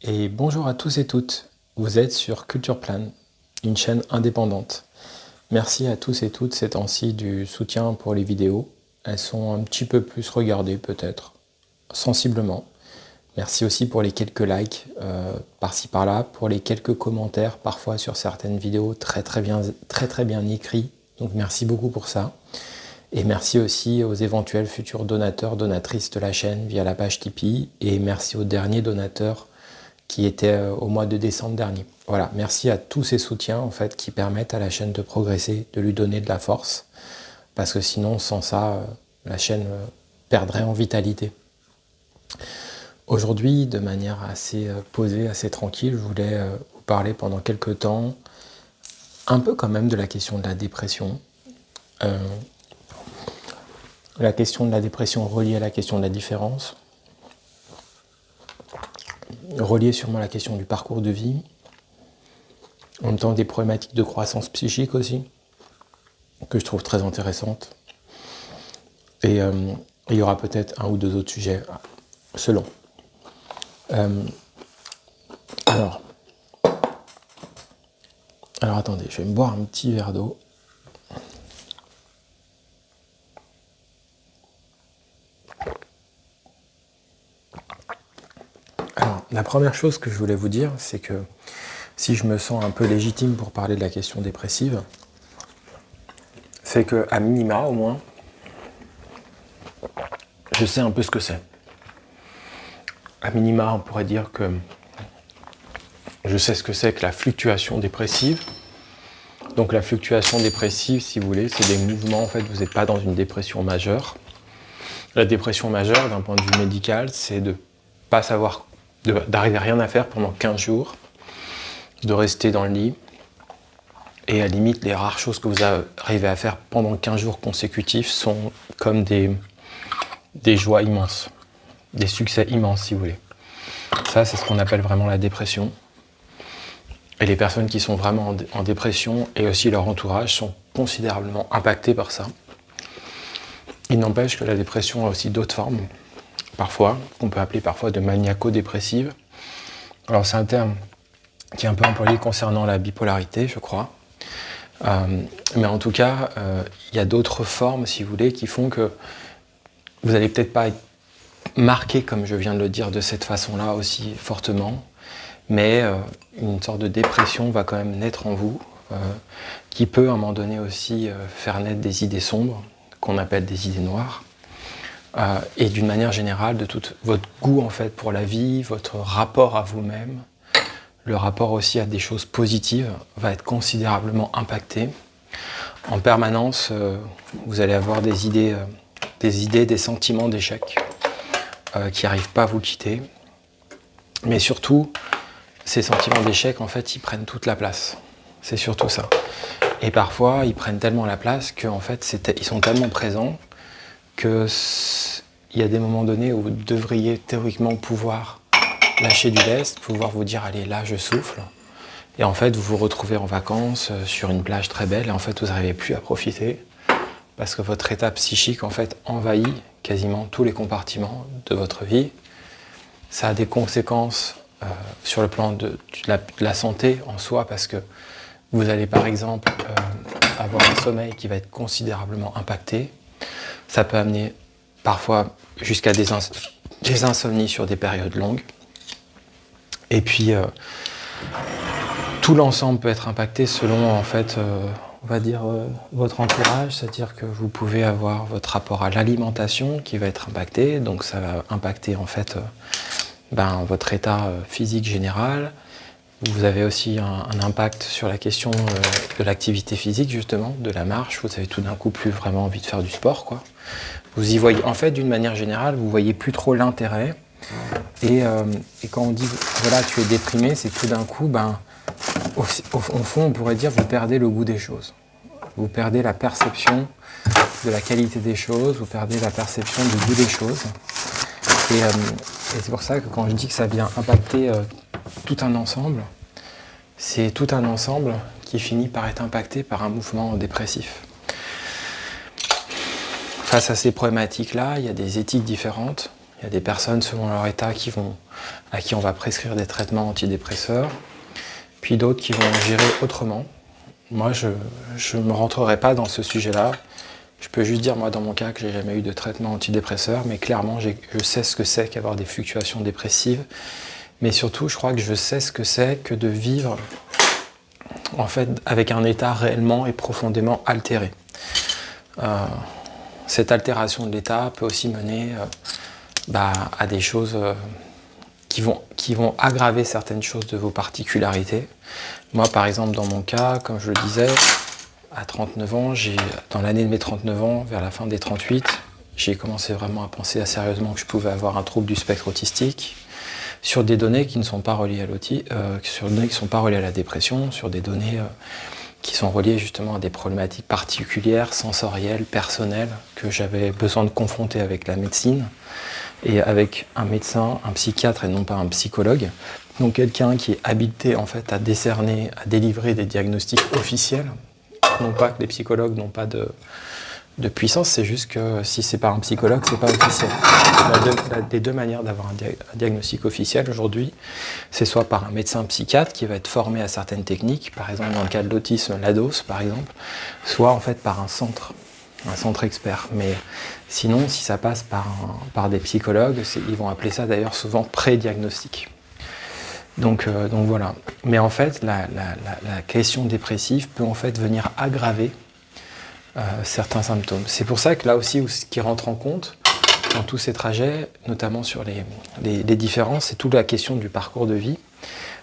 Et bonjour à tous et toutes, vous êtes sur Culture Plan, une chaîne indépendante. Merci à tous et toutes ces temps-ci du soutien pour les vidéos. Elles sont un petit peu plus regardées peut-être, sensiblement. Merci aussi pour les quelques likes par-ci par-là, pour les quelques commentaires parfois sur certaines vidéos très bien écrits. Donc merci beaucoup pour ça. Et merci aussi aux éventuels futurs donateurs, donatrices de la chaîne via la page Tipeee. Et merci aux derniers donateurs qui était au mois de décembre dernier. Voilà, merci à tous ces soutiens en fait qui permettent à la chaîne de progresser, de lui donner de la force, parce que sinon sans ça, la chaîne perdrait en vitalité. Aujourd'hui, de manière assez posée, assez tranquille, je voulais vous parler pendant quelques temps, un peu quand même de la question de la dépression. La question de la dépression reliée à la question de la différence, reliée sûrement à la question du parcours de vie, en même temps des problématiques de croissance psychique aussi, que je trouve très intéressantes. Et il y aura peut-être un ou deux autres sujets, selon. Alors attendez, je vais me boire un petit verre d'eau. Alors, la première chose que je voulais vous dire, c'est que si je me sens un peu légitime pour parler de la question dépressive, c'est que, à minima, au moins, je sais un peu ce que c'est. À minima, on pourrait dire que je sais ce que c'est que la fluctuation dépressive. Donc la fluctuation dépressive, si vous voulez, c'est des mouvements, en fait, vous n'êtes pas dans une dépression majeure. La dépression majeure, d'un point de vue médical, c'est de pas savoir, d'arriver à rien à faire pendant 15 jours, de rester dans le lit, et à la limite, les rares choses que vous arrivez à faire pendant 15 jours consécutifs sont comme des joies immenses, des succès immenses, si vous voulez. Ça, c'est ce qu'on appelle vraiment la dépression. Et les personnes qui sont vraiment en dépression, et aussi leur entourage, sont considérablement impactés par ça. Il n'empêche que la dépression a aussi d'autres formes, parfois, qu'on peut appeler parfois de maniaco-dépressive. Alors c'est un terme qui est un peu employé concernant la bipolarité, je crois. Mais en tout cas, il y a d'autres formes, si vous voulez, qui font que vous n'allez peut-être pas être marqué, comme je viens de le dire, de cette façon-là aussi fortement, mais une sorte de dépression va quand même naître en vous, qui peut à un moment donné aussi faire naître des idées sombres, qu'on appelle des idées noires, et d'une manière générale, de tout votre goût en fait pour la vie, votre rapport à vous-même, le rapport aussi à des choses positives va être considérablement impacté. En permanence, vous allez avoir des idées, des sentiments d'échec qui n'arrivent pas à vous quitter. Mais surtout, ces sentiments d'échec, en fait, ils prennent toute la place. C'est surtout ça. Et parfois, ils prennent tellement la place qu'en fait, ils sont tellement présents qu'il y a des moments donnés où vous devriez théoriquement pouvoir lâcher du lest, pouvoir vous dire « allez, là, je souffle ». Et en fait, vous vous retrouvez en vacances sur une plage très belle et en fait, vous n'arrivez plus à profiter parce que votre état psychique, en fait, envahit quasiment tous les compartiments de votre vie. Ça a des conséquences sur le plan de la santé en soi parce que vous allez, par exemple, avoir un sommeil qui va être considérablement impacté. Ça peut amener parfois jusqu'à des insomnies sur des périodes longues. Et puis, tout l'ensemble peut être impacté selon, en fait, on va dire, votre entourage. C'est-à-dire que vous pouvez avoir votre rapport à l'alimentation qui va être impacté. Donc, ça va impacter, en fait, votre état physique général. Vous avez aussi un impact sur la question de l'activité physique, justement, de la marche. Vous avez tout d'un coup plus vraiment envie de faire du sport, quoi. Vous y voyez, en fait, d'une manière générale, vous voyez plus trop l'intérêt. Et quand on dit, voilà, tu es déprimé, c'est tout d'un coup, au fond, on pourrait dire, vous perdez le goût des choses. Vous perdez la perception de la qualité des choses, vous perdez la perception du goût des choses. Et c'est pour ça que quand je dis que ça vient impacter tout un ensemble, c'est tout un ensemble qui finit par être impacté par un mouvement dépressif. Face à ces problématiques-là, il y a des éthiques différentes, Il y a des personnes, selon leur état, à qui on va prescrire des traitements antidépresseurs, puis d'autres qui vont gérer autrement. Moi, je ne me rentrerai pas dans ce sujet-là. Je peux juste dire, moi, dans mon cas, que j'ai jamais eu de traitement antidépresseur, mais clairement, je sais ce que c'est qu'avoir des fluctuations dépressives. Mais surtout, je crois que je sais ce que c'est que de vivre, en fait, avec un état réellement et profondément altéré. Cette altération de l'état peut aussi mener à des choses qui vont aggraver certaines choses de vos particularités. Moi, par exemple, dans mon cas, comme je le disais, à 39 ans, dans l'année de mes 39 ans, vers la fin des 38, j'ai commencé vraiment à penser sérieusement que je pouvais avoir un trouble du spectre autistique, sur des données qui ne sont pas reliées à la dépression, sur des données qui sont reliées justement à des problématiques particulières, sensorielles, personnelles, que j'avais besoin de confronter avec la médecine, et avec un médecin, un psychiatre et non pas un psychologue. Donc quelqu'un qui est habilité en fait à décerner, à délivrer des diagnostics officiels. Non pas que les psychologues n'ont pas de puissance, c'est juste que si c'est pas un psychologue, c'est pas officiel. Les deux manières d'avoir un diagnostic officiel aujourd'hui, c'est soit par un médecin psychiatre qui va être formé à certaines techniques, par exemple dans le cas de l'autisme, l'ADOS par exemple, soit en fait par un centre expert. Mais sinon, si ça passe par des psychologues, ils vont appeler ça d'ailleurs souvent pré-diagnostic. Donc voilà. Mais en fait, la question dépressive peut en fait venir aggraver certains symptômes. C'est pour ça que là aussi, ce qui rentre en compte dans tous ces trajets, notamment sur les différences, c'est toute la question du parcours de vie.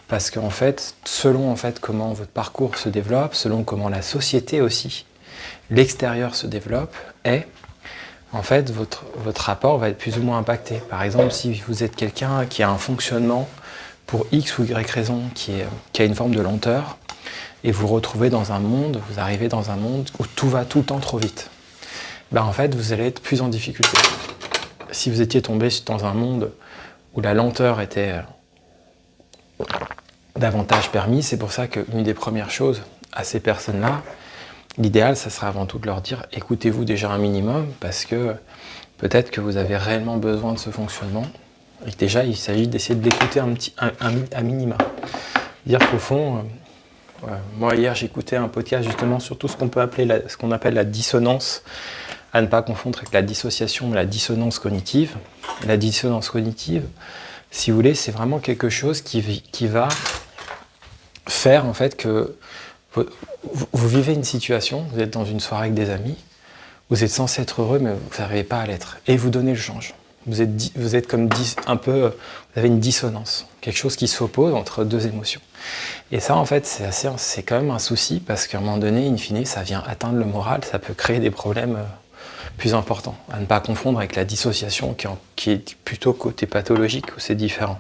Parce qu'en fait, selon en fait comment votre parcours se développe, selon comment la société aussi, l'extérieur se développe, en fait, votre rapport va être plus ou moins impacté. Par exemple, si vous êtes quelqu'un qui a un fonctionnement pour X ou Y raison qui a une forme de lenteur, et vous arrivez dans un monde où tout va tout le temps trop vite, en fait, vous allez être plus en difficulté. Si vous étiez tombé dans un monde où la lenteur était davantage permise, c'est pour ça qu'une des premières choses à ces personnes-là, l'idéal, ça serait avant tout de leur dire, écoutez-vous déjà un minimum, parce que peut-être que vous avez réellement besoin de ce fonctionnement, et que déjà, il s'agit d'essayer de l'écouter un minima. Dire qu'au fond, moi hier, j'écoutais un podcast justement sur tout ce qu'on appelle la dissonance, à ne pas confondre avec la dissociation, mais la dissonance cognitive. La dissonance cognitive, si vous voulez, c'est vraiment quelque chose qui va faire en fait que vous vivez une situation, vous êtes dans une soirée avec des amis, vous êtes censé être heureux, mais vous n'arrivez pas à l'être, et vous donnez le change. Vous êtes comme vous avez une dissonance, quelque chose qui s'oppose entre deux émotions. Et ça, en fait, c'est quand même un souci, parce qu'à un moment donné, in fine, ça vient atteindre le moral, ça peut créer des problèmes plus importants, à ne pas confondre avec la dissociation qui est plutôt côté pathologique, où c'est différent.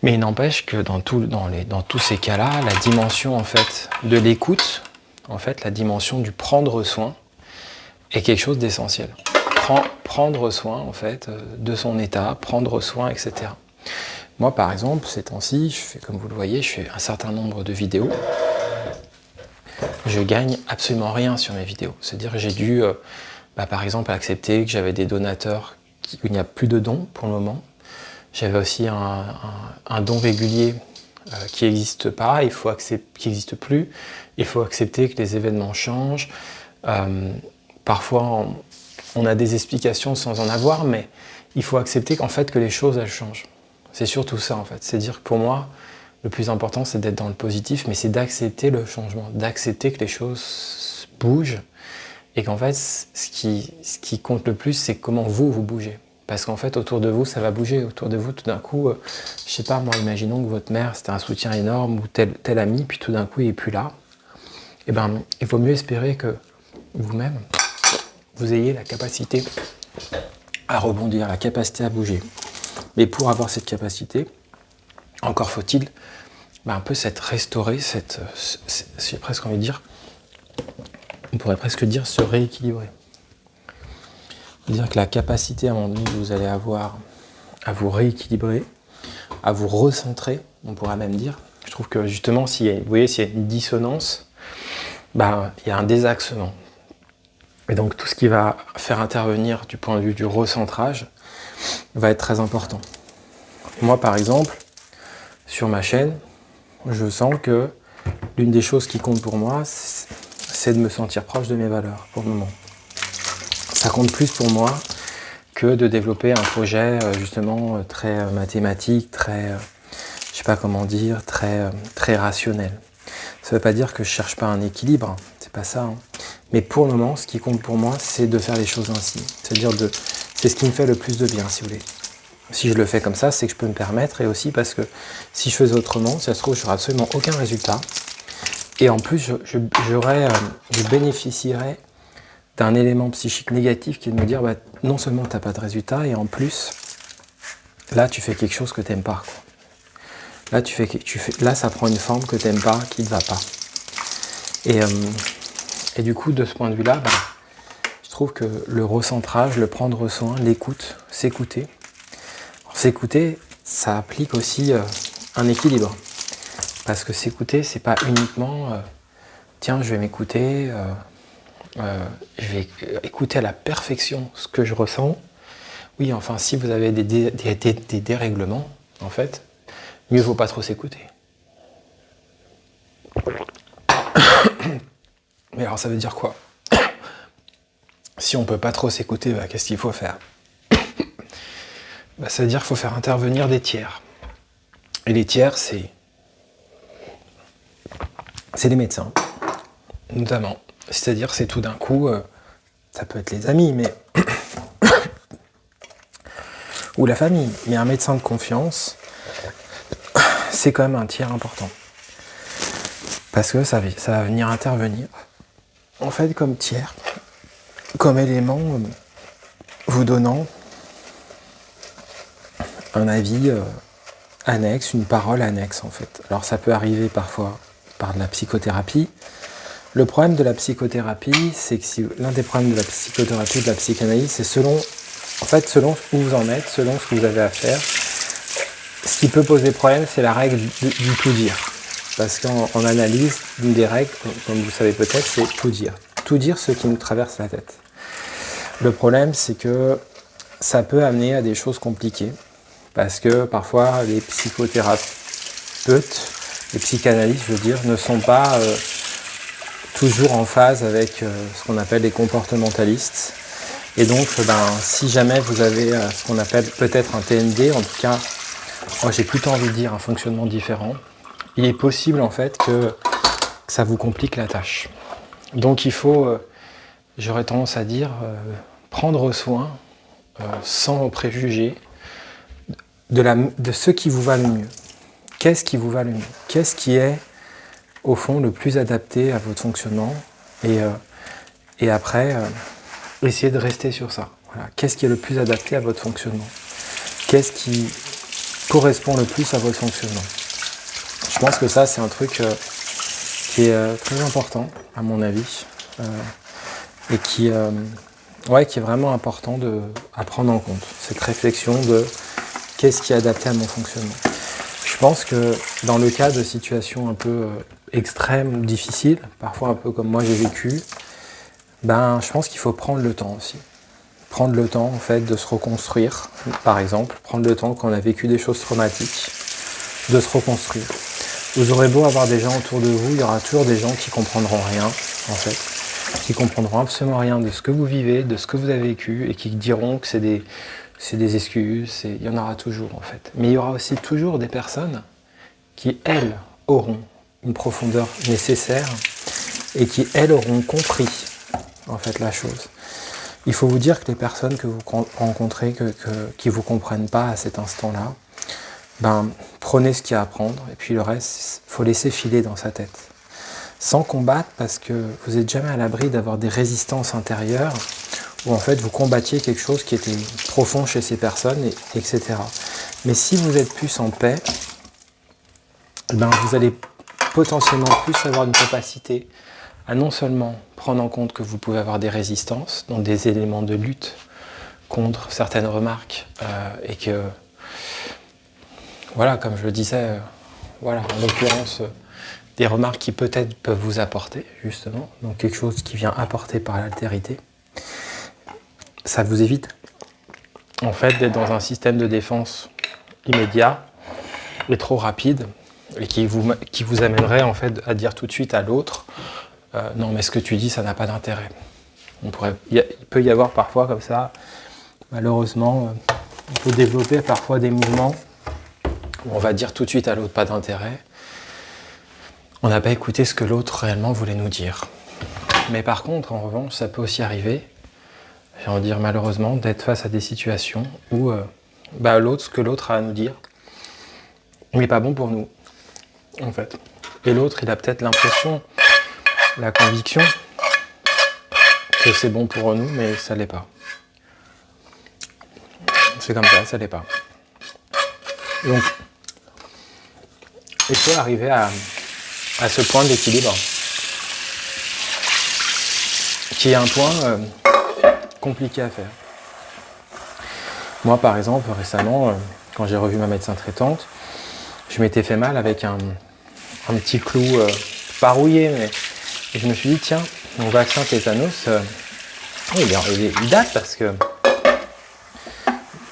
Mais il n'empêche que dans tous ces cas-là, la dimension en fait de l'écoute, en fait, la dimension du prendre soin est quelque chose d'essentiel. Prendre soin en fait de son état, prendre soin, etc. Moi, par exemple, ces temps-ci, comme vous le voyez, je fais un certain nombre de vidéos. Je gagne absolument rien sur mes vidéos. C'est-à-dire que j'ai dû, par exemple, accepter que j'avais des donateurs, qu'il n'y a plus de dons pour le moment. J'avais aussi un don régulier qui n'existe pas, qui n'existe plus. Il faut accepter que les événements changent. Parfois, on a des explications sans en avoir, mais il faut accepter qu'en fait, que les choses, elles changent. C'est surtout ça, en fait. C'est dire que pour moi, le plus important, c'est d'être dans le positif, mais c'est d'accepter le changement, d'accepter que les choses bougent, et qu'en fait, ce qui compte le plus, c'est comment vous bougez. Parce qu'en fait, autour de vous, ça va bouger. Autour de vous, tout d'un coup, je sais pas, moi, imaginons que votre mère, c'était un soutien énorme, ou tel ami, puis tout d'un coup, il n'est plus là. Eh ben, il vaut mieux espérer que vous-même, vous ayez la capacité à rebondir, la capacité à bouger. Mais pour avoir cette capacité, encore faut-il un peu s'être restauré, j'ai presque envie de dire, on pourrait presque dire se rééquilibrer. C'est-à-dire que la capacité à un moment donné que vous allez avoir à vous rééquilibrer, à vous recentrer, on pourrait même dire. Je trouve que justement, vous voyez, s'il y a une dissonance, il y a un désaxement. Et donc tout ce qui va faire intervenir du point de vue du recentrage, va être très important. Moi, par exemple, sur ma chaîne, je sens que l'une des choses qui compte pour moi, c'est de me sentir proche de mes valeurs, pour le moment. Ça compte plus pour moi que de développer un projet, justement, très mathématique, très, je sais pas comment dire, très rationnel. Ça veut pas dire que je cherche pas un équilibre, c'est pas ça. Hein. Mais pour le moment, ce qui compte pour moi, c'est de faire les choses ainsi. C'est-à-dire c'est ce qui me fait le plus de bien, si vous voulez. Si je le fais comme ça, c'est que je peux me permettre, et aussi parce que si je faisais autrement, si ça se trouve, je n'aurais absolument aucun résultat. Et en plus, je bénéficierais d'un élément psychique négatif qui est de me dire, bah, non seulement tu n'as pas de résultat, et en plus, là, tu fais quelque chose que tu n'aimes pas. Quoi. Là, ça prend une forme que tu n'aimes pas, qui ne te va pas. Et du coup, de ce point de vue-là, bah, je trouve que le recentrage, le prendre soin, l'écoute, s'écouter, ça applique aussi un équilibre. Parce que s'écouter, c'est pas uniquement tiens, je vais m'écouter, je vais écouter à la perfection ce que je ressens. Oui, enfin, si vous avez des dérèglements, en fait, mieux vaut pas trop s'écouter. Mais alors, ça veut dire quoi? Si on peut pas trop s'écouter, bah, qu'est-ce qu'il faut faire? Bah, ça veut dire qu'il faut faire intervenir des tiers. Et les tiers, c'est les médecins, notamment. C'est-à-dire, c'est tout d'un coup, ça peut être les amis, mais ou la famille. Mais un médecin de confiance, c'est quand même un tiers important. Parce que ça va venir intervenir, en fait, comme tiers, comme élément vous donnant un avis annexe, une parole annexe, en fait. Alors, ça peut arriver parfois par de la psychothérapie. Le problème de la psychothérapie, c'est que l'un des problèmes de la psychothérapie, de la psychanalyse, c'est selon où vous en êtes, selon ce que vous avez à faire. Ce qui peut poser problème, c'est la règle du tout dire. Parce qu'en analyse, une des règles, comme vous savez peut-être, c'est tout dire. Tout dire ce qui nous traverse la tête. Le problème, c'est que ça peut amener à des choses compliquées. Parce que parfois, les psychothérapeutes, les psychanalystes, je veux dire, ne sont pas toujours en phase avec ce qu'on appelle les comportementalistes. Et donc, si jamais vous avez ce qu'on appelle peut-être un TND, en tout cas, moi j'ai plutôt envie de dire un fonctionnement différent, il est possible en fait que ça vous complique la tâche. Donc il faut, j'aurais tendance à dire, prendre soin, sans préjugés, de ce qui vous va le mieux. Qu'est-ce qui vous va le mieux? Qu'est-ce qui est, au fond, le plus adapté à votre fonctionnement? Et après, essayez de rester sur ça. Voilà. Qu'est-ce qui est le plus adapté à votre fonctionnement? Qu'est-ce qui correspond le plus à votre fonctionnement? Je pense que ça, c'est un truc qui est très important, à mon avis, et qui est vraiment important à prendre en compte. Cette réflexion de qu'est-ce qui est adapté à mon fonctionnement. Je pense que dans le cas de situations un peu extrêmes ou difficiles, parfois un peu comme moi j'ai vécu, je pense qu'il faut prendre le temps aussi. Prendre le temps en fait de se reconstruire, par exemple, prendre le temps quand on a vécu des choses traumatiques, de se reconstruire. Vous aurez beau avoir des gens autour de vous, il y aura toujours des gens qui comprendront rien, en fait, qui comprendront absolument rien de ce que vous vivez, de ce que vous avez vécu, et qui diront que c'est des excuses, il y en aura toujours en fait. Mais il y aura aussi toujours des personnes qui, elles, auront une profondeur nécessaire et qui, elles, auront compris en fait la chose. Il faut vous dire que les personnes que vous rencontrez, qui ne vous comprennent pas à cet instant-là, prenez ce qu'il y a à prendre et puis le reste, il faut laisser filer dans sa tête. Sans combattre, parce que vous n'êtes jamais à l'abri d'avoir des résistances intérieures où en fait vous combattiez quelque chose qui était profond chez ces personnes, etc. Mais si vous êtes plus en paix, vous allez potentiellement plus avoir une capacité à non seulement prendre en compte que vous pouvez avoir des résistances, donc des éléments de lutte contre certaines remarques, et que, voilà, comme je le disais, en l'occurrence, des remarques qui peut-être peuvent vous apporter, justement, donc quelque chose qui vient apporter par l'altérité, ça vous évite en fait, d'être dans un système de défense immédiat et trop rapide, et qui vous amènerait en fait à dire tout de suite à l'autre non, mais ce que tu dis, ça n'a pas d'intérêt. Il peut y avoir parfois comme ça, malheureusement, on peut développer parfois des mouvements où on va dire tout de suite à l'autre pas d'intérêt. On n'a pas écouté ce que l'autre réellement voulait nous dire. Mais par contre, en revanche, ça peut aussi arriver, j'ai envie de dire malheureusement, d'être face à des situations où ce que l'autre a à nous dire n'est pas bon pour nous, en fait. Et l'autre, il a peut-être l'impression, la conviction que c'est bon pour nous, mais ça l'est pas. C'est comme ça l'est pas. Donc, il faut arriver à ce point d'équilibre, qui est un point compliqué à faire. Moi, par exemple, récemment, quand j'ai revu ma médecin traitante, je m'étais fait mal avec un petit clou pas rouillé, mais je me suis dit, tiens, mon vaccin tétanos, il date parce que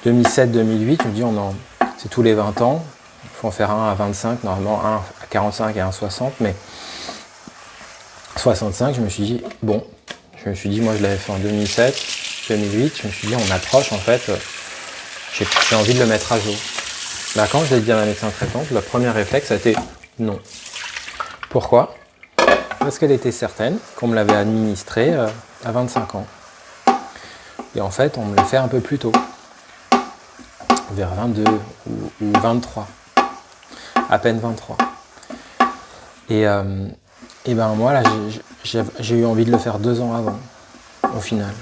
2007-2008, je me dis, c'est tous les 20 ans, il faut en faire un à 25, normalement un à 45 et un à 60, mais 65, je me suis dit, moi je l'avais fait en 2007, 2008, je me suis dit, on approche en fait, j'ai envie de le mettre à jour. Quand je l'ai dit à ma médecin traitante, le premier réflexe a été non. Pourquoi ? Parce qu'elle était certaine qu'on me l'avait administré à 25 ans. Et en fait, on me l'a fait un peu plus tôt, vers 22 ou 23, à peine 23. Et moi, là, j'ai eu envie de le faire 2 ans avant, au final.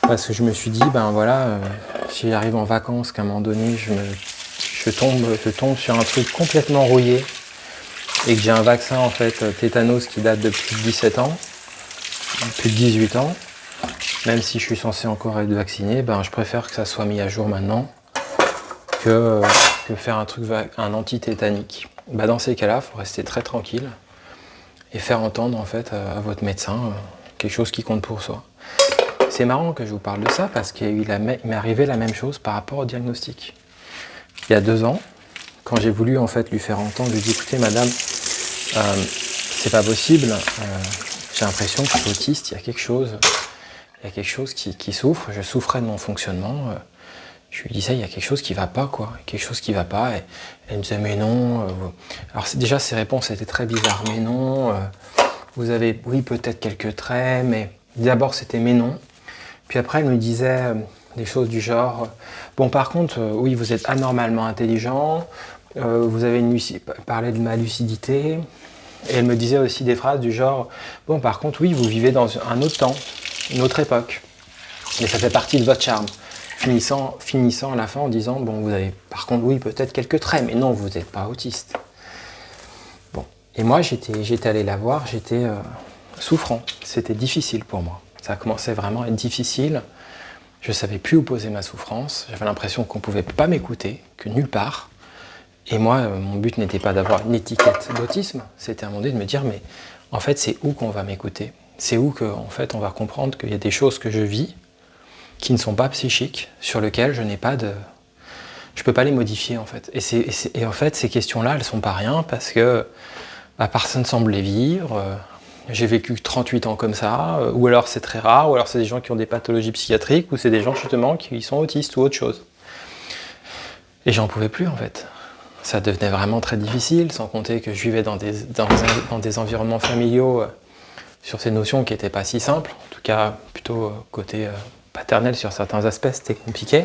Parce que je me suis dit, si j'arrive en vacances, qu'à un moment donné, je tombe sur un truc complètement rouillé, et que j'ai un vaccin, en fait, tétanos qui date de plus de 17 ans, plus de 18 ans, même si je suis censé encore être vacciné, je préfère que ça soit mis à jour maintenant que faire un anti-tétanique. Dans ces cas-là, il faut rester très tranquille et faire entendre en fait à votre médecin quelque chose qui compte pour soi. C'est marrant que je vous parle de ça parce qu'il m'est arrivé la même chose par rapport au diagnostic. Il y a 2 ans, quand j'ai voulu en fait lui faire entendre, je lui ai dit écoutez madame, c'est pas possible, j'ai l'impression que je suis autiste, il y a quelque chose qui souffre, je souffrais de mon fonctionnement. Je lui disais, il y a quelque chose qui va pas, quoi. Quelque chose qui va pas. Et elle me disait, mais non. Alors déjà, ses réponses étaient très bizarres. Mais non, vous avez, oui, peut-être quelques traits, mais d'abord, c'était mais non. Puis après, elle me disait des choses du genre, bon, par contre, oui, vous êtes anormalement intelligent, vous avez parlé de ma lucidité. Et elle me disait aussi des phrases du genre, bon, par contre, oui, vous vivez dans un autre temps, une autre époque. Mais ça fait partie de votre charme. Finissant à la fin en disant, bon, vous avez par contre, oui, peut-être quelques traits, mais non, vous n'êtes pas autiste. Bon. Et moi, j'étais allé la voir, j'étais souffrant. C'était difficile pour moi. Ça commençait vraiment à être difficile. Je ne savais plus où poser ma souffrance. J'avais l'impression qu'on ne pouvait pas m'écouter, que nulle part. Et moi, mon but n'était pas d'avoir une étiquette d'autisme, c'était à un moment donné de me dire, mais en fait, c'est où qu'on va m'écouter ? C'est où qu'en fait, on va comprendre qu'il y a des choses que je vis qui ne sont pas psychiques, sur lesquelles je n'ai pas de... Je ne peux pas les modifier, en fait. Et en fait, ces questions-là, elles ne sont pas rien, parce que personne ne semble les vivre. J'ai vécu 38 ans comme ça, ou alors c'est très rare, ou alors c'est des gens qui ont des pathologies psychiatriques, ou c'est des gens, justement, qui sont autistes ou autre chose. Et j'en pouvais plus, en fait. Ça devenait vraiment très difficile, sans compter que je vivais dans des environnements familiaux sur ces notions qui n'étaient pas si simples, en tout cas, plutôt côté... paternel sur certains aspects, c'était compliqué.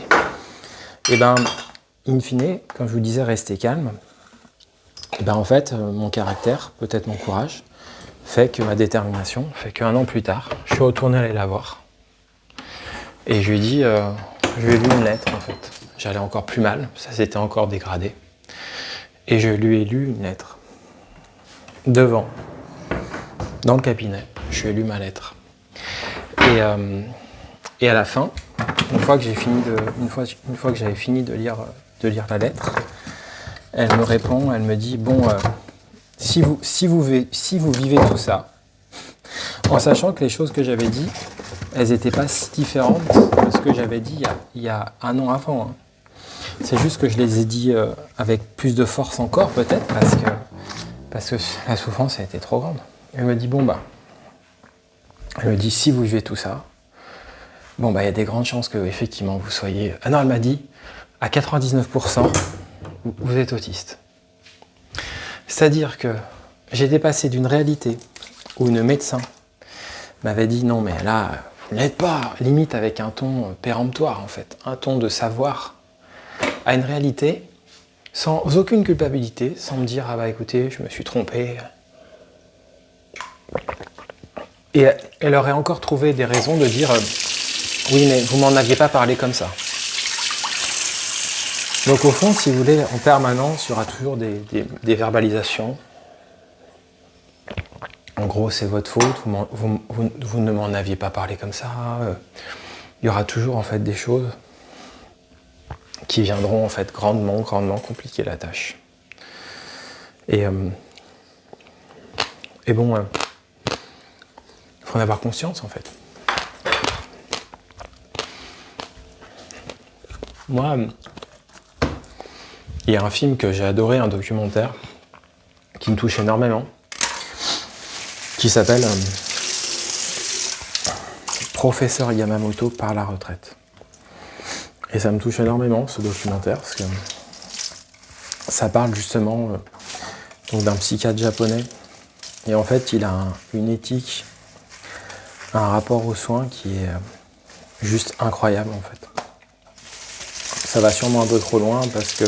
Et in fine, comme je vous disais, rester calme. Et en fait, mon caractère, peut-être mon courage, fait que ma détermination, fait qu'1 an plus tard, je suis retourné aller la voir. Et je lui ai dit, je lui ai lu une lettre en fait. J'allais encore plus mal, ça s'était encore dégradé. Et je lui ai lu une lettre. Devant, dans le cabinet, je lui ai lu ma lettre. Et à la fin, une fois que j'avais fini de lire la lettre, elle me répond, elle me dit bon, si vous vivez tout ça, en sachant que les choses que j'avais dit elles n'étaient pas si différentes de ce que j'avais dit il y a un an avant. Hein. C'est juste que je les ai dit avec plus de force encore, peut-être, parce que la souffrance a été trop grande. Elle me dit, elle me dit, si vous vivez tout ça, il y a des grandes chances que, effectivement, vous soyez... Ah non, elle m'a dit, à 99%, vous êtes autiste. C'est-à-dire que j'étais passé d'une réalité où une médecin m'avait dit, non, mais là, vous n'êtes pas, limite avec un ton péremptoire, en fait, un ton de savoir, à une réalité sans aucune culpabilité, sans me dire, ah bah écoutez, je me suis trompé. Et elle aurait encore trouvé des raisons de dire, oui, mais vous m'en aviez pas parlé comme ça. Donc au fond, si vous voulez, en permanence, il y aura toujours des verbalisations. En gros, c'est votre faute, vous ne m'en aviez pas parlé comme ça. Il y aura toujours en fait des choses qui viendront en fait grandement compliquer la tâche. Et bon, il faut en avoir conscience en fait. Moi, il y a un film que j'ai adoré, un documentaire, qui me touche énormément, qui s'appelle Professeur Yamamoto part à la retraite. Et ça me touche énormément ce documentaire, parce que ça parle justement donc d'un psychiatre japonais. Et en fait, il a une éthique, un rapport aux soins qui est juste incroyable en fait. Ça va sûrement un peu trop loin parce que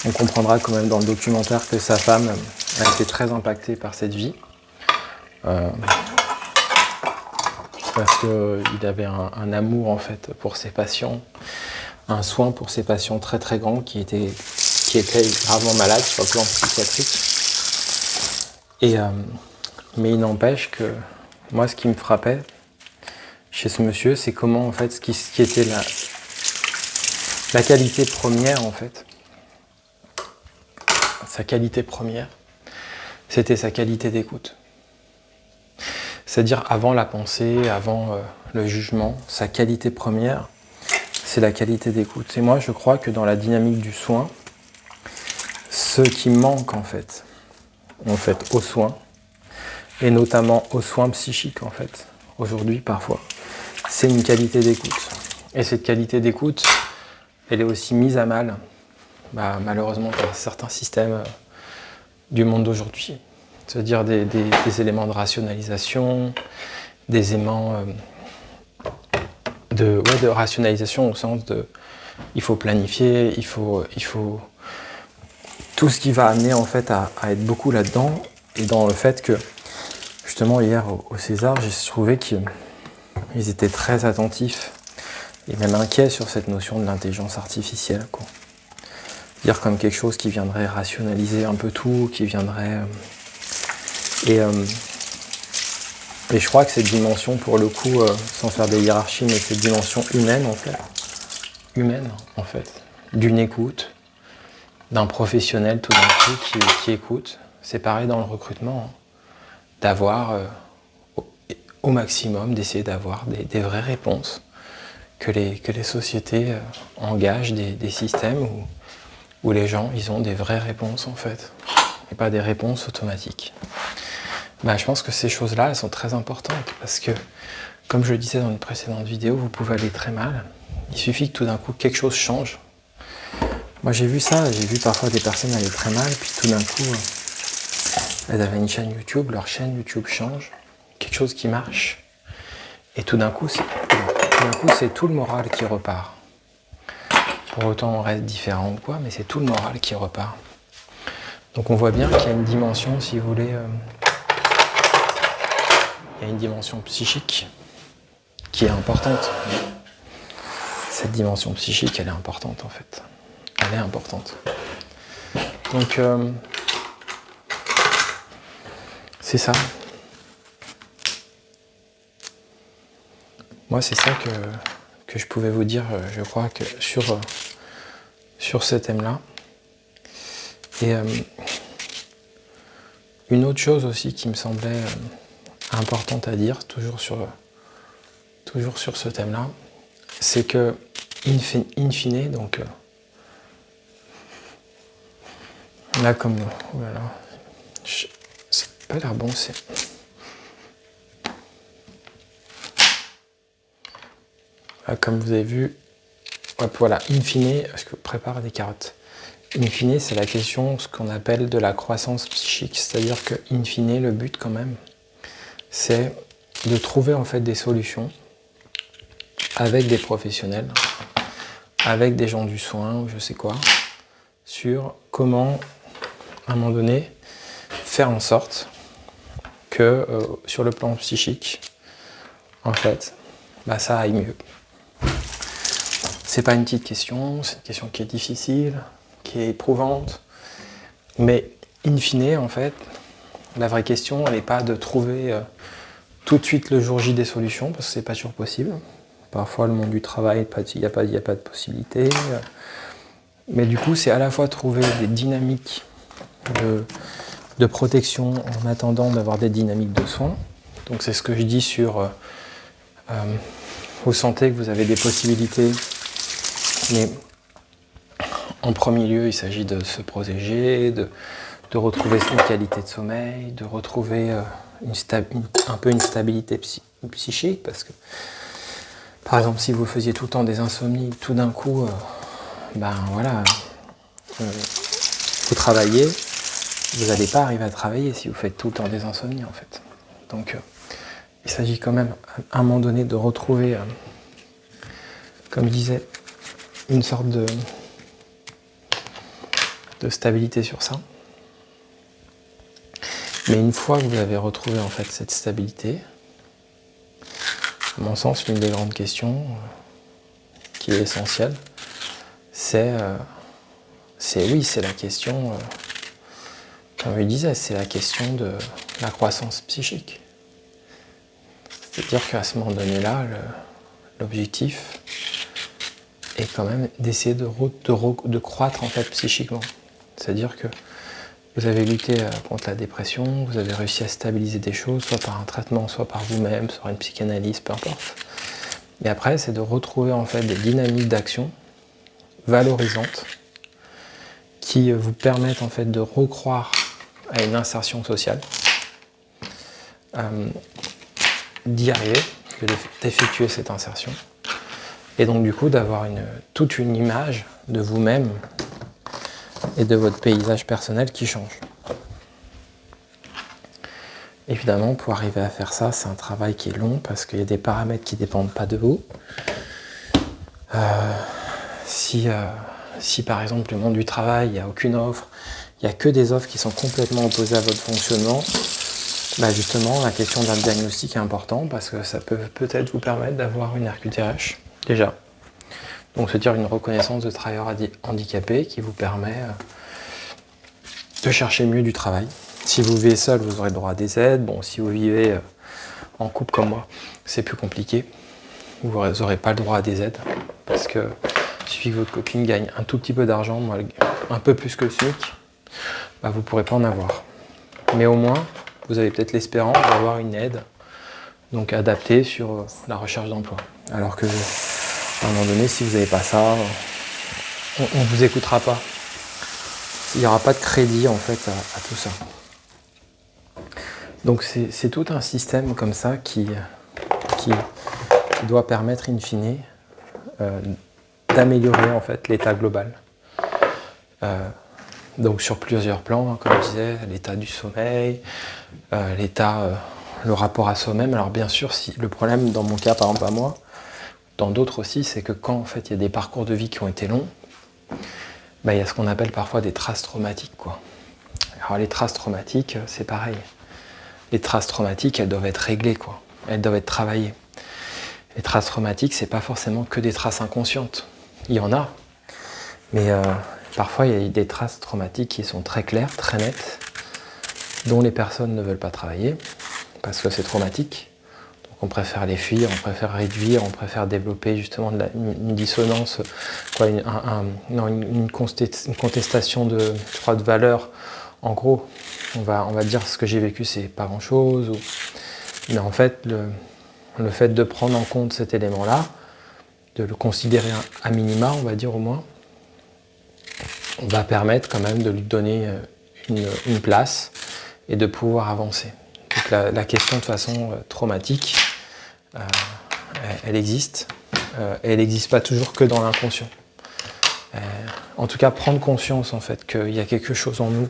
on comprendra quand même dans le documentaire que sa femme a été très impactée par cette vie. Parce qu'il avait un amour en fait pour ses patients, un soin pour ses patients très très grand qui étaient gravement malades sur le plan psychiatrique. Mais il n'empêche que moi ce qui me frappait chez ce monsieur, c'est comment en fait ce qui était la qualité première en fait. Sa qualité première, c'était sa qualité d'écoute. C'est-à-dire avant la pensée, avant le jugement, sa qualité première, c'est la qualité d'écoute. Et moi, je crois que dans la dynamique du soin, ce qui manque en fait aux soins, et notamment aux soins psychiques en fait, aujourd'hui parfois, c'est une qualité d'écoute. Et cette qualité d'écoute, elle est aussi mise à mal, malheureusement par certains systèmes du monde d'aujourd'hui. C'est-à-dire des éléments de rationalisation, des éléments de rationalisation au sens de il faut planifier, il faut tout ce qui va amener en fait à être beaucoup là-dedans, et dans le fait que justement hier au César, j'ai trouvé qu'ils étaient très attentifs et même inquiets sur cette notion de l'intelligence artificielle, quoi. Dire comme quelque chose qui viendrait rationaliser un peu tout, qui viendrait... Et je crois que cette dimension, pour le coup, sans faire des hiérarchies, mais cette dimension humaine en fait, d'une écoute, d'un professionnel tout d'un coup qui écoute, c'est pareil dans le recrutement, hein, d'avoir au maximum, d'essayer d'avoir des vraies réponses, que les sociétés engagent des systèmes où les gens, ils ont des vraies réponses en fait, et pas des réponses automatiques. Je pense que ces choses-là, elles sont très importantes parce que, comme je le disais dans une précédente vidéo, vous pouvez aller très mal. Il suffit que tout d'un coup, quelque chose change. Moi, j'ai vu ça, j'ai vu parfois des personnes aller très mal, puis tout d'un coup, elles avaient une chaîne YouTube, leur chaîne YouTube change, quelque chose qui marche, et tout d'un coup, c'est tout le moral qui repart. Pour autant, on reste différent ou quoi, mais c'est tout le moral qui repart. Donc on voit bien qu'il y a une dimension, si vous voulez... Il y a une dimension psychique qui est importante. Cette dimension psychique, elle est importante en fait. Elle est importante. Donc, c'est ça. Moi, c'est ça que je pouvais vous dire, je crois, que sur ce thème-là. Et une autre chose aussi qui me semblait... importante à dire, toujours toujours sur ce thème-là, c'est que, in fine, donc, là, comme, oh là là, ça n'a pas l'air bon, c'est... Là, comme vous avez vu, hop, voilà, in fine, est-ce que vous préparez des carottes? In fine, c'est la question, ce qu'on appelle de la croissance psychique, c'est-à-dire que, in fine, le but quand même, c'est de trouver en fait des solutions avec des professionnels, avec des gens du soin ou je sais quoi, sur comment, à un moment donné, faire en sorte que sur le plan psychique, en fait, bah, ça aille mieux. C'est pas une petite question, c'est une question qui est difficile, qui est éprouvante, mais in fine, en fait, la vraie question, elle n'est pas de trouver tout de suite le jour J des solutions, parce que c'est pas toujours possible. Parfois, le monde du travail, il n'y a pas de possibilité. Mais du coup, c'est à la fois trouver des dynamiques de protection en attendant d'avoir des dynamiques de soins. Donc c'est ce que je dis sur vous sentez que vous avez des possibilités, mais en premier lieu, il s'agit de se protéger, de retrouver une qualité de sommeil, de retrouver un peu une stabilité psychique, parce que par exemple, si vous faisiez tout le temps des insomnies, tout d'un coup, ben voilà, vous travaillez, vous n'allez pas arriver à travailler si vous faites tout le temps des insomnies en fait. Donc il s'agit quand même à un moment donné de retrouver, comme je disais, une sorte de stabilité sur ça. Mais une fois que vous avez retrouvé en fait cette stabilité, à mon sens, l'une des grandes questions qui est essentielle, c'est la question, comme je disais, c'est la question de la croissance psychique. C'est-à-dire qu'à ce moment donné-là, l'objectif est quand même d'essayer de croître en fait psychiquement. C'est-à-dire que vous avez lutté contre la dépression, vous avez réussi à stabiliser des choses, soit par un traitement, soit par vous-même, soit par une psychanalyse, peu importe. Et après, c'est de retrouver en fait des dynamiques d'action valorisantes qui vous permettent en fait de recroire à une insertion sociale, d'y arriver, d'effectuer cette insertion, et donc du coup d'avoir toute une image de vous-même et de votre paysage personnel qui change. Évidemment, pour arriver à faire ça, c'est un travail qui est long parce qu'il y a des paramètres qui ne dépendent pas de vous. Si par exemple le monde du travail, il n'y a aucune offre, il n'y a que des offres qui sont complètement opposées à votre fonctionnement, bah justement la question d'un diagnostic est importante parce que ça peut peut-être vous permettre d'avoir une RQTH déjà. Donc c'est-à-dire une reconnaissance de travailleur handicapé qui vous permet de chercher mieux du travail. Si vous vivez seul, vous aurez le droit à des aides. Bon, si vous vivez en couple comme moi, c'est plus compliqué. Vous n'aurez pas le droit à des aides parce que il suffit que votre copine gagne un tout petit peu d'argent, moi un peu plus que le SMIC, bah, vous ne pourrez pas en avoir. Mais au moins, vous avez peut-être l'espérance d'avoir une aide donc adaptée sur la recherche d'emploi. Alors que à un moment donné, si vous n'avez pas ça, on ne vous écoutera pas. Il n'y aura pas de crédit en fait à tout ça. Donc c'est tout un système comme ça qui doit permettre in fine d'améliorer en fait l'état global. Donc sur plusieurs plans, hein, comme je disais, l'état du sommeil, le rapport à soi-même. Alors bien sûr, si le problème dans mon cas, par exemple à moi, dans d'autres aussi, c'est que quand en fait il y a des parcours de vie qui ont été longs, bah, il y a ce qu'on appelle parfois des traces traumatiques, quoi. Alors les traces traumatiques, c'est pareil. Les traces traumatiques, elles doivent être réglées, quoi. Elles doivent être travaillées. Les traces traumatiques, c'est pas forcément que des traces inconscientes. Il y en a, mais parfois il y a des traces traumatiques qui sont très claires, très nettes, dont les personnes ne veulent pas travailler parce que c'est traumatique. Donc on préfère les fuir, on préfère réduire, on préfère développer justement une dissonance, quoi, une contestation de valeurs. En gros, on va dire ce que j'ai vécu, c'est pas grand-chose. Mais en fait, le fait de prendre en compte cet élément-là, de le considérer à minima, on va dire au moins, va permettre quand même de lui donner une place et de pouvoir avancer. Donc la question de façon traumatique, elle existe, et elle n'existe pas toujours que dans l'inconscient. En tout cas, prendre conscience en fait qu'il y a quelque chose en nous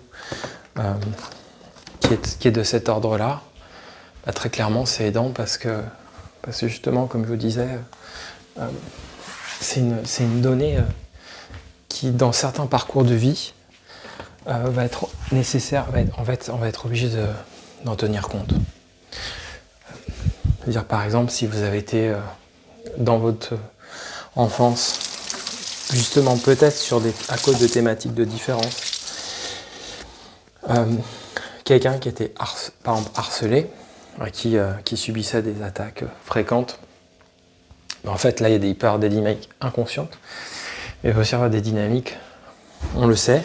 qui est de cet ordre-là, très clairement c'est aidant parce que justement, comme je vous disais, c'est une donnée qui, dans certains parcours de vie, va être nécessaire, on va être obligé d'en tenir compte. C'est-à-dire, par exemple, si vous avez été dans votre enfance, justement peut-être à cause de thématiques de différence, quelqu'un qui était par exemple harcelé, qui subissait des attaques fréquentes, en fait là il peut y avoir des dynamiques inconscientes, mais il peut aussi y avoir des dynamiques, on le sait,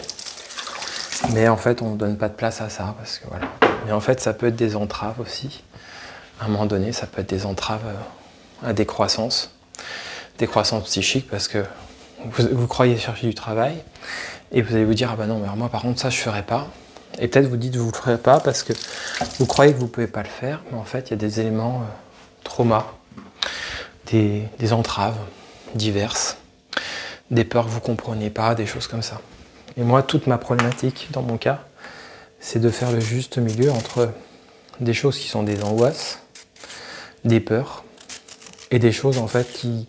mais en fait on ne donne pas de place à ça, parce que voilà. Mais en fait ça peut être des entraves aussi, à un moment donné ça peut être des entraves à des croissances psychiques, parce que vous croyez chercher du travail, et vous allez vous dire, ah bah non, mais moi par contre ça je ferai pas. Et peut-être vous dites que vous ne le ferez pas parce que vous croyez que vous ne pouvez pas le faire, mais en fait il y a des éléments traumas, des entraves diverses, des peurs que vous ne comprenez pas, des choses comme ça. Et moi, toute ma problématique, dans mon cas, c'est de faire le juste milieu entre des choses qui sont des angoisses, des peurs, et des choses en fait qui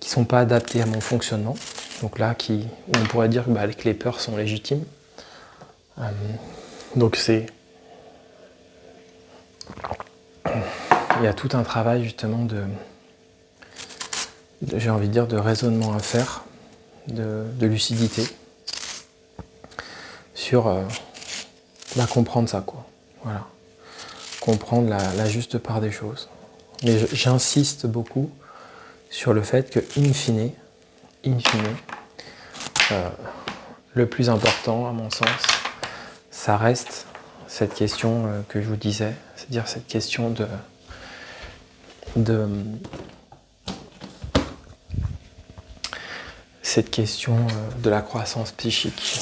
ne sont pas adaptées à mon fonctionnement. Donc là, où on pourrait dire que les peurs sont légitimes. Donc il y a tout un travail justement j'ai envie de dire, de raisonnement à faire, de lucidité, sur comprendre ça, quoi. Voilà. Comprendre la juste part des choses. Mais j'insiste beaucoup sur le fait que, in fine, le plus important, à mon sens, ça reste cette question que je vous disais, c'est-à-dire cette question de la croissance psychique.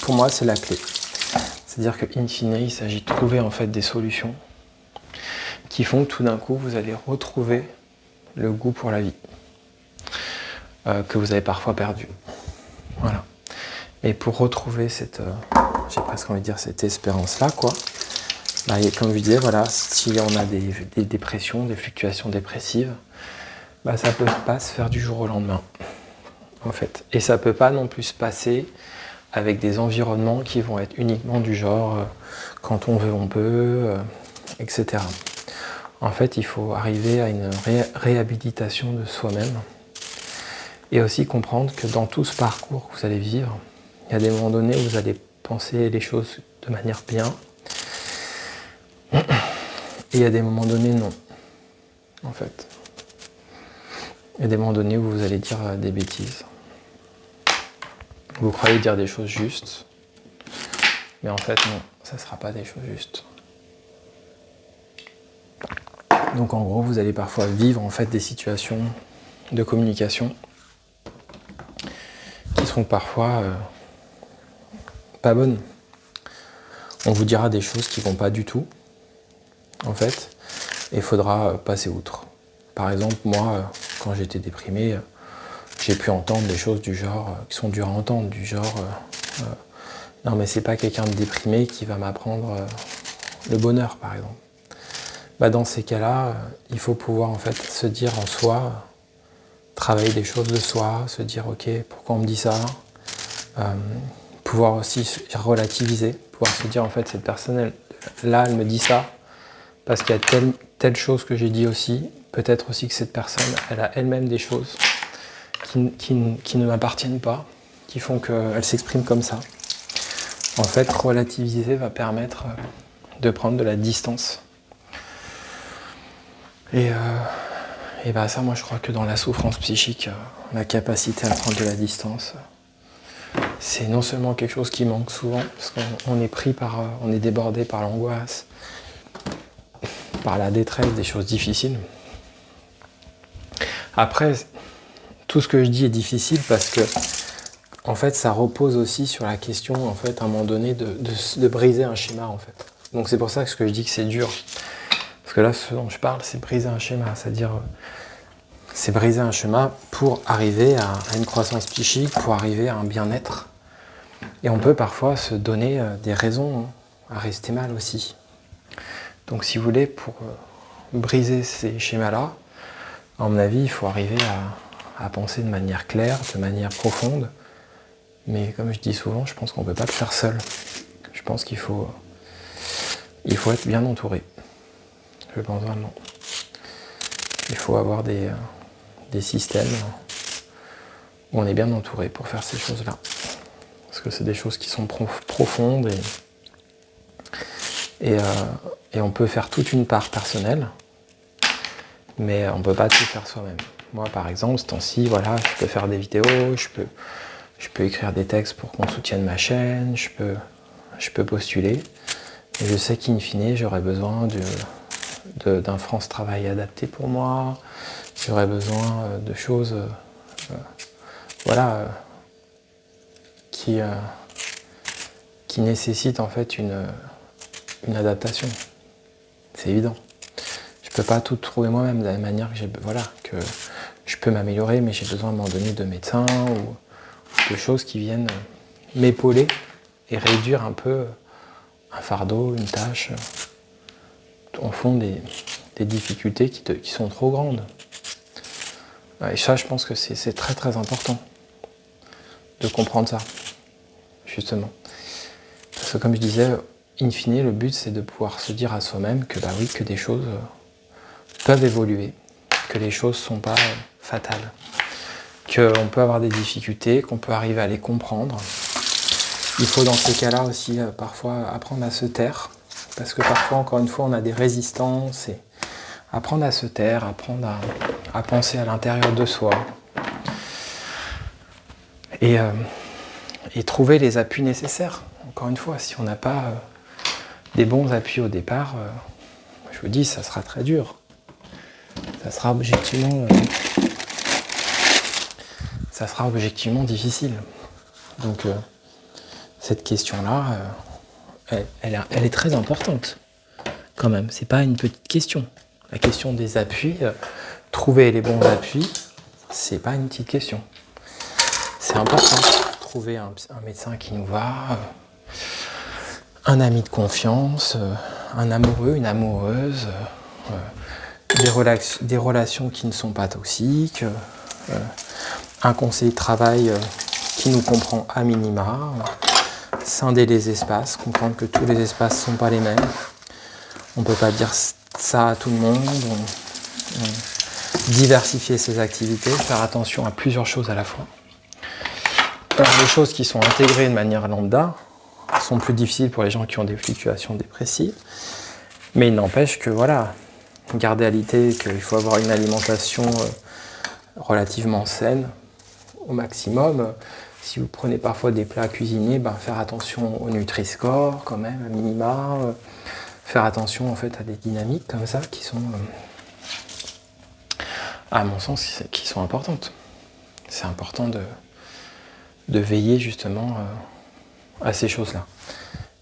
Pour moi, c'est la clé. C'est-à-dire que, in fine, il s'agit de trouver en fait des solutions qui font que tout d'un coup, vous allez retrouver le goût pour la vie que vous avez parfois perdu. Voilà. Et pour retrouver j'ai presque envie de dire cette espérance-là, quoi. Comme je disais, voilà, si on a des dépressions, des fluctuations dépressives, ça peut pas se faire du jour au lendemain, en fait. Et ça peut pas non plus se passer avec des environnements qui vont être uniquement du genre quand on veut, on peut, etc. En fait, il faut arriver à une réhabilitation de soi-même et aussi comprendre que dans tout ce parcours que vous allez vivre, il y a des moments donnés où vous allez penser les choses de manière bien et il y a des moments donnés non, en fait. Il y a des moments donnés où vous allez dire des bêtises. Vous croyez dire des choses justes, mais en fait non, ça ne sera pas des choses justes. Donc en gros, vous allez parfois vivre en fait des situations de communication qui seront parfois pas bonnes. On vous dira des choses qui vont pas du tout, en fait, et il faudra passer outre. Par exemple, moi, quand j'étais déprimé, j'ai pu entendre des choses du genre, qui sont dures à entendre, du genre non mais c'est pas quelqu'un de déprimé qui va m'apprendre le bonheur, par exemple. Dans ces cas-là, il faut pouvoir en fait se dire en soi, travailler des choses de soi, se dire ok, pourquoi on me dit ça, pouvoir aussi relativiser, pouvoir se dire en fait cette personne là elle me dit ça parce qu'il y a telle chose que j'ai dit aussi, peut-être aussi que cette personne elle a elle-même des choses qui ne m'appartiennent pas, qui font qu'elle s'exprime comme ça. En fait, relativiser va permettre de prendre de la distance. Et ça, moi je crois que dans la souffrance psychique, la capacité à prendre de la distance, c'est non seulement quelque chose qui manque souvent, parce qu'on est on est débordé par l'angoisse, par la détresse, des choses difficiles, Après, tout ce que je dis est difficile parce que en fait, ça repose aussi sur la question, en fait, à un moment donné, de briser un schéma, en fait. Donc c'est pour ça que ce que je dis que c'est dur. Parce que là, ce dont je parle, c'est briser un schéma, c'est-à-dire, c'est briser un schéma pour arriver à une croissance psychique, pour arriver à un bien-être. Et on peut parfois se donner des raisons à rester mal aussi. Donc si vous voulez, pour briser ces schémas-là, à mon avis, il faut arriver à penser de manière claire, de manière profonde. Mais comme je dis souvent, je pense qu'on ne peut pas le faire seul. Je pense qu'il faut être bien entouré. Je pense vraiment. Il faut avoir des systèmes où on est bien entouré pour faire ces choses-là. Parce que c'est des choses qui sont profondes et on peut faire toute une part personnelle, mais on ne peut pas tout faire soi-même. Moi, par exemple, ce temps-ci, voilà, je peux faire des vidéos, je peux écrire des textes pour qu'on soutienne ma chaîne, je peux postuler. Et je sais qu'in fine, j'aurai besoin d'un France Travail adapté pour moi. J'aurai besoin de choses voilà, qui nécessitent en fait une adaptation. C'est évident. Je peux pas tout trouver moi-même de la même manière que je peux m'améliorer, mais j'ai besoin à un moment donné de médecins ou de choses qui viennent m'épauler et réduire un peu un fardeau, une tâche, en fond des difficultés qui sont trop grandes. Et ça, je pense que c'est très très important de comprendre ça, justement. Parce que comme je disais, in fine, le but c'est de pouvoir se dire à soi-même que bah oui, que des choses peuvent évoluer, que les choses ne sont pas fatales, qu'on peut avoir des difficultés, qu'on peut arriver à les comprendre. Il faut dans ces cas-là aussi parfois apprendre à se taire, parce que parfois, encore une fois, on a des résistances, et apprendre à se taire, apprendre à penser à l'intérieur de soi, et trouver les appuis nécessaires. Encore une fois, si on n'a pas des bons appuis au départ, je vous dis, ça sera très dur. Ça sera objectivement difficile. Donc, cette question-là, elle est très importante, quand même. C'est pas une petite question. La question des appuis, trouver les bons appuis, c'est pas une petite question. C'est important. Trouver un médecin qui nous va, un ami de confiance, un amoureux, une amoureuse, des relations qui ne sont pas toxiques, un conseiller de travail qui nous comprend à minima, scinder les espaces, comprendre que tous les espaces ne sont pas les mêmes. On ne peut pas dire ça à tout le monde. Diversifier ses activités, faire attention à plusieurs choses à la fois. Alors, les choses qui sont intégrées de manière lambda sont plus difficiles pour les gens qui ont des fluctuations dépressives. Mais il n'empêche que voilà, garder à l'idée qu'il faut avoir une alimentation relativement saine au maximum. Si vous prenez parfois des plats cuisinés, faire attention au Nutri-Score quand même, à minima. Faire attention en fait à des dynamiques comme ça qui sont, à mon sens, qui sont importantes. C'est important de veiller justement à ces choses-là.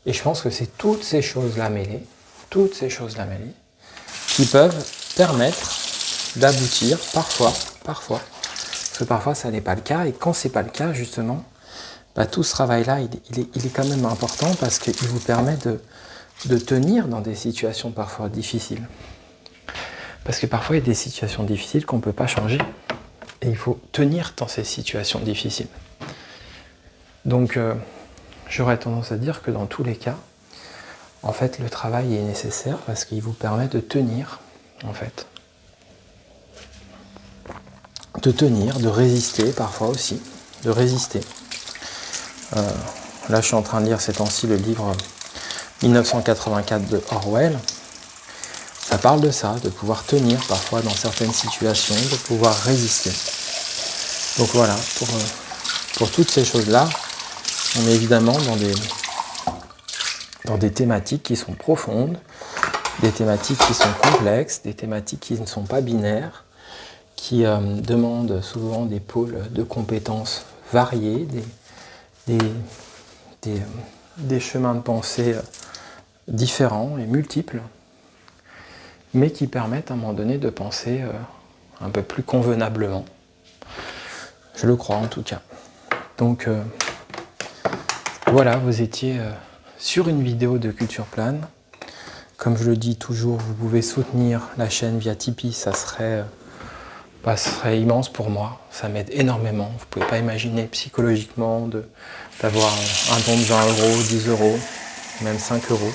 Et je pense que c'est toutes ces choses-là mêlées, qui peuvent permettre d'aboutir parfois, parce que parfois ça n'est pas le cas, et quand c'est pas le cas justement, tout ce travail-là, il est quand même important parce qu'il vous permet de tenir dans des situations parfois difficiles. Parce que parfois il y a des situations difficiles qu'on ne peut pas changer, et il faut tenir dans ces situations difficiles. Donc j'aurais tendance à dire que dans tous les cas, en fait, le travail est nécessaire parce qu'il vous permet de tenir, en fait. De tenir, de résister parfois aussi, de résister. Là, je suis en train de lire ces temps-ci le livre 1984 de Orwell. Ça parle de ça, de pouvoir tenir parfois dans certaines situations, de pouvoir résister. Donc voilà, pour toutes ces choses-là, on est évidemment dans des thématiques qui sont profondes, des thématiques qui sont complexes, des thématiques qui ne sont pas binaires, qui demande souvent des pôles de compétences variés, des chemins de pensée différents et multiples, mais qui permettent à un moment donné de penser un peu plus convenablement. Je le crois en tout cas. Donc voilà, vous étiez sur une vidéo de Culture Plane. Comme je le dis toujours, vous pouvez soutenir la chaîne via Tipeee, ça serait immense pour moi, ça m'aide énormément. Vous ne pouvez pas imaginer psychologiquement d'avoir un don de 20 euros, 10 euros, même 5 euros.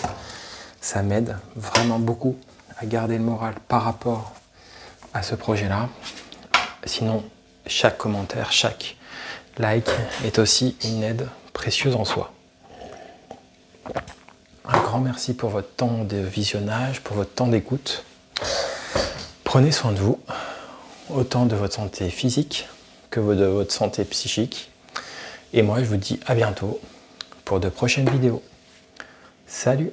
Ça m'aide vraiment beaucoup à garder le moral par rapport à ce projet-là. Sinon, chaque commentaire, chaque like est aussi une aide précieuse en soi. Un grand merci pour votre temps de visionnage, pour votre temps d'écoute. Prenez soin de vous, autant de votre santé physique que de votre santé psychique. Et moi, je vous dis à bientôt pour de prochaines vidéos. Salut!